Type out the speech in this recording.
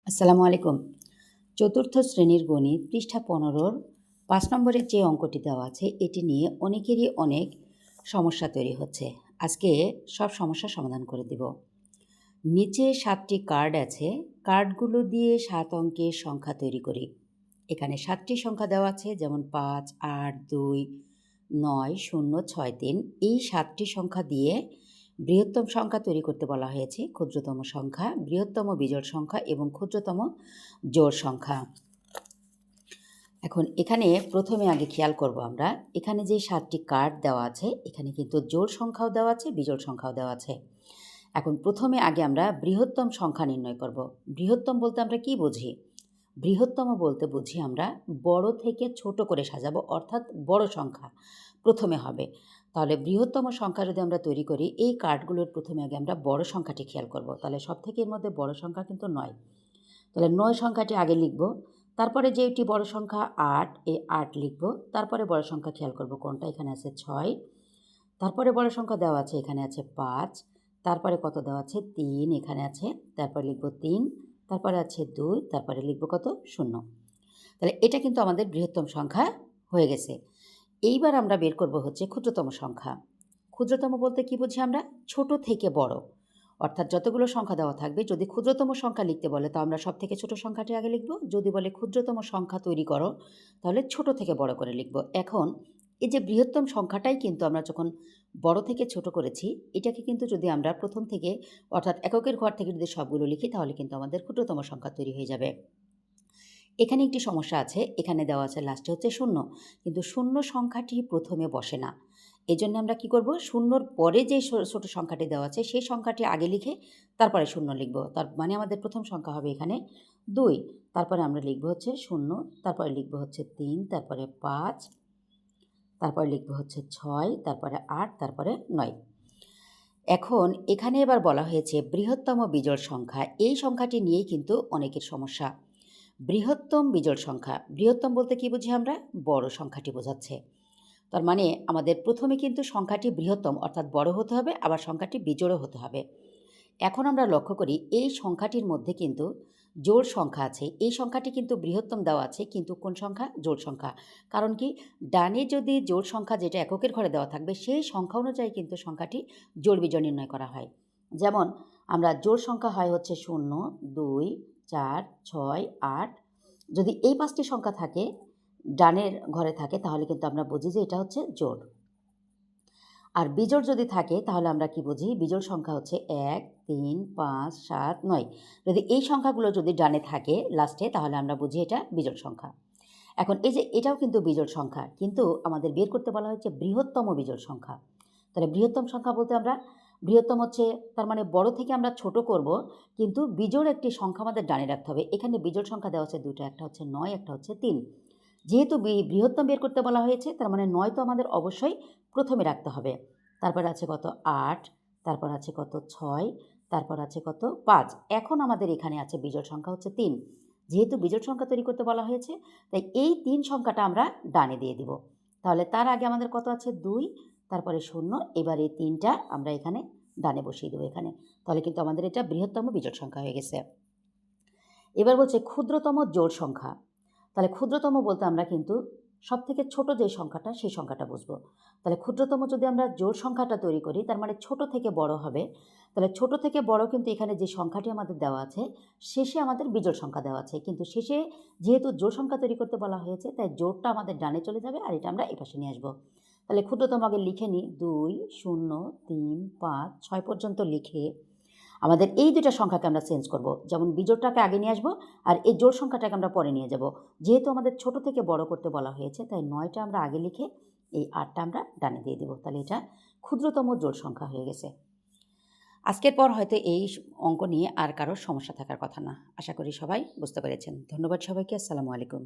আসসালামু আলাইকুম। চতুর্থ শ্রেণীর গণিত পৃষ্ঠা ১৫-র ৫ নম্বরের যে অঙ্কটি দেওয়া আছে এটি নিয়ে অনেকেরই অনেক সমস্যা তৈরি হচ্ছে। আজকে সব সমস্যার সমাধান করে দেব। নিচে ৭টি কার্ড আছে, কার্ডগুলো দিয়ে ৭ অঙ্কের সংখ্যা তৈরি করি। এখানে ৭টি সংখ্যা দেওয়া আছে, যেমন ৫, ৮, ২, ৯, ০, ৬, ৩। এই ৭টি সংখ্যা দিয়ে বৃহত্তম সংখ্যা তৈরি করতে বলা হয়েছে, ক্ষুদ্রতম সংখ্যা, বৃহত্তম বিজোড় সংখ্যা এবং ক্ষুদ্রতম জোড় সংখ্যা। এখন এখানে প্রথমে আগে খেয়াল করব আমরা, এখানে যে ৭টি কার্ড দেওয়া আছে এখানে কিন্তু জোড় সংখ্যাও দেওয়া আছে, বিজোড় সংখ্যাও দেওয়া আছে। এখন প্রথমে আগে আমরা বৃহত্তম সংখ্যা নির্ণয় করব। বৃহত্তম বলতে আমরা কি বুঝি? বৃহত্তম বলতে বুঝি আমরা বড় থেকে ছোট করে সাজাবো, অর্থাৎ বড় সংখ্যা প্রথমে হবে। তাহলে বৃহত্তম সংখ্যা যদি আমরা তৈরি করি, এই কার্ডগুলোর প্রথমে আগে আমরা বড় সংখ্যাটি খেয়াল করব। তাহলে সব থেকে এর মধ্যে বড় সংখ্যা কিন্তু ৯। তাহলে ৯ সংখ্যাটি আগে লিখব। তারপরে যেটি বড় সংখ্যা ৮, এই ৮ লিখব। তারপরে বড় সংখ্যা খেয়াল করব কোনটা, এখানে আছে ৬। তারপরে বড় সংখ্যা দেওয়া আছে, এখানে আছে ৫। তারপরে কত দেওয়া আছে? ৩, এখানে আছে। তারপরে লিখব ৩, তারপরে আছে ২, তারপরে লিখব কত? ০। তাহলে এটা কিন্তু আমাদের বৃহত্তম সংখ্যা হয়ে গেছে। এইবার আমরা বের করব হচ্ছে ক্ষুদ্রতম সংখ্যা। ক্ষুদ্রতম বলতে কি বুঝি আমরা? ছোট থেকে বড়, অর্থাৎ যতগুলো সংখ্যা দেওয়া থাকবে, যদি ক্ষুদ্রতম সংখ্যা লিখতে বলে তো আমরা সব থেকে ছোট সংখ্যাটি আগে লিখব। যদি বলে ক্ষুদ্রতম সংখ্যা তৈরি করো, তাহলে ছোট থেকে বড় করে লিখব। এখন এই যে বৃহত্তম সংখ্যাটাই কিন্তু আমরা যখন বড় থেকে ছোট করেছি, এটাকে কিন্তু যদি আমরা প্রথম থেকে, অর্থাৎ এককের ঘর থেকে যদি সবগুলো লিখি, তাহলে কিন্তু আমাদের ক্ষুদ্রতম সংখ্যা তৈরি হয়ে যাবে। এখানে একটি সমস্যা আছে, এখানে দেওয়া আছে লাস্টে হচ্ছে ০, কিন্তু ০ সংখ্যাটি প্রথমে বসে না। এজন্য আমরা কি করব? ০র পরে যে ছোট সংখ্যাটি দেওয়া আছে সেই সংখ্যাটি আগে লিখে তারপরে ০ লিখব। তার মানে আমাদের প্রথম সংখ্যা হবে এখানে ২। তারপরে আমরা লিখব হচ্ছে ০, তারপরে লিখব হচ্ছে ৩, তারপরে ৫, তারপরে লিখব হচ্ছে ৬, তারপরে ৮, তারপরে ৯। এখন এখানে এবার বলা হয়েছে বৃহত্তম বিজোড় সংখ্যা। এই সংখ্যাটি নিয়েই কিন্তু অনেকের সমস্যা। বৃহত্তম বিজোড় সংখ্যা, বৃহত্তম বলতে কি বুঝি আমরা? বড় সংখ্যাটি বোঝাচ্ছে। তার মানে আমাদের প্রথমে কিন্তু সংখ্যাটি বৃহত্তম অর্থাৎ বড় হতে হবে, আবার সংখ্যাটি বিজোড়ও হতে হবে। এখন আমরা লক্ষ্য করি এই সংখ্যাটির মধ্যে কিন্তু জোড় সংখ্যা আছে। এই সংখ্যাটি কিন্তু বৃহত্তম দেওয়া আছে, কিন্তু কোন সংখ্যা? জোড় সংখ্যা। কারণ কি? ডানে যদি জোড় সংখ্যা যেটা এককের ঘরে দেওয়া থাকবে সেই সংখ্যা অনুযায়ী কিন্তু সংখ্যাটি জোড় বিজোড় নির্ণয় করা হয়। যেমন আমরা জোড় সংখ্যা হয় হচ্ছে ০, ২, ৪, ৬, ৮। যদি এই ৫টি সংখ্যা থাকে, ডানের ঘরে থাকে, তাহলে কিন্তু আমরা বুঝি যে এটা হচ্ছে জোড়। আর বিজোড় যদি থাকে তাহলে আমরা কি বুঝি? বিজোড় সংখ্যা হচ্ছে ১, ৩, ৫, ৭, ৯। যদি এই সংখ্যাগুলো যদি ডানে থাকে লাস্টে, তাহলে আমরা বুঝি এটা বিজোড় সংখ্যা। এখন এই যে এটাও কিন্তু বিজোড় সংখ্যা, কিন্তু আমাদের বের করতে বলা হয়েছে বৃহত্তম বিজোড় সংখ্যা। তাহলে বৃহত্তম সংখ্যা বলতে আমরা, বৃহত্তম হচ্ছে তার মানে বড় থেকে আমরা ছোট করব, কিন্তু বিজোড় একটি সংখ্যা আমাদের ডানে রাখতে হবে। এখানে বিজোড় সংখ্যা দেওয়া আছে দুটো, একটা হচ্ছে ৯, একটা হচ্ছে ৩। যেহেতু বৃহত্তম বের করতে বলা হয়েছে, তার মানে ৯ তো আমাদের অবশ্যই প্রথমে রাখতে হবে। তারপর আছে কত? ৮, তারপর আছে কত? ৬, তারপর আছে কত? ৫। এখন আমাদের এখানে আছে বিজোড় সংখ্যা হচ্ছে ৩। যেহেতু বিজোড় সংখ্যা তৈরি করতে বলা হয়েছে, তাই এই ৩ সংখ্যাটা আমরা ডানে দিয়ে দিব। তাহলে তার আগে আমাদের কত আছে? ২, তারপরে ০। এবার এই ৩টা আমরা এখানে ডানে বসিয়ে দেবো এখানে। তাহলে কিন্তু আমাদের এটা বৃহত্তম বিজোড় সংখ্যা হয়ে গেছে। এবার বলছে ক্ষুদ্রতম জোড় সংখ্যা। তাহলে ক্ষুদ্রতম বলতে আমরা কিন্তু সবথেকে ছোট যে সংখ্যাটা সেই সংখ্যাটা বুঝবো। তাহলে ক্ষুদ্রতম যদি আমরা জোড় সংখ্যাটা তৈরি করি, তার মানে ছোট থেকে বড় হবে। তাহলে ছোট থেকে বড় কিন্তু এখানে যে সংখ্যাটি আমাদের দেওয়া আছে, শেষে আমাদের বিজোড় সংখ্যা দেওয়া আছে, কিন্তু শেষে যেহেতু জোড় সংখ্যা তৈরি করতে বলা হয়েছে, তাই জোড়টা আমাদের ডানে চলে যাবে আর এটা আমরা এপাশে নিয়ে আসবো। তাহলে ক্ষুদ্রতম আগে লিখে নিই, ২, ০, ৩, ৫, ৬ পর্যন্ত লিখে আমাদের এই দুটো সংখ্যাকে আমরা চেঞ্জ করব। যেমন বিজোড়টাকে আগে নিয়ে আসবো আর এই জোড় সংখ্যাটাকে আমরা পরে নিয়ে যাব। যেহেতু আমাদের ছোট থেকে বড় করতে বলা হয়েছে, তাই ৯টা আমরা আগে লিখে এই ৮টা আমরা ডানে দিয়ে দেব। তাহলে এটা ক্ষুদ্রতম জোড় সংখ্যা হয়ে গেছে। আজকের পর হয়তো এই অঙ্ক নিয়ে আর কারোর সমস্যা থাকার কথা না। আশা করি সবাই বুঝতে পেরেছেন। ধন্যবাদ সবাইকে। আসসালামু আলাইকুম।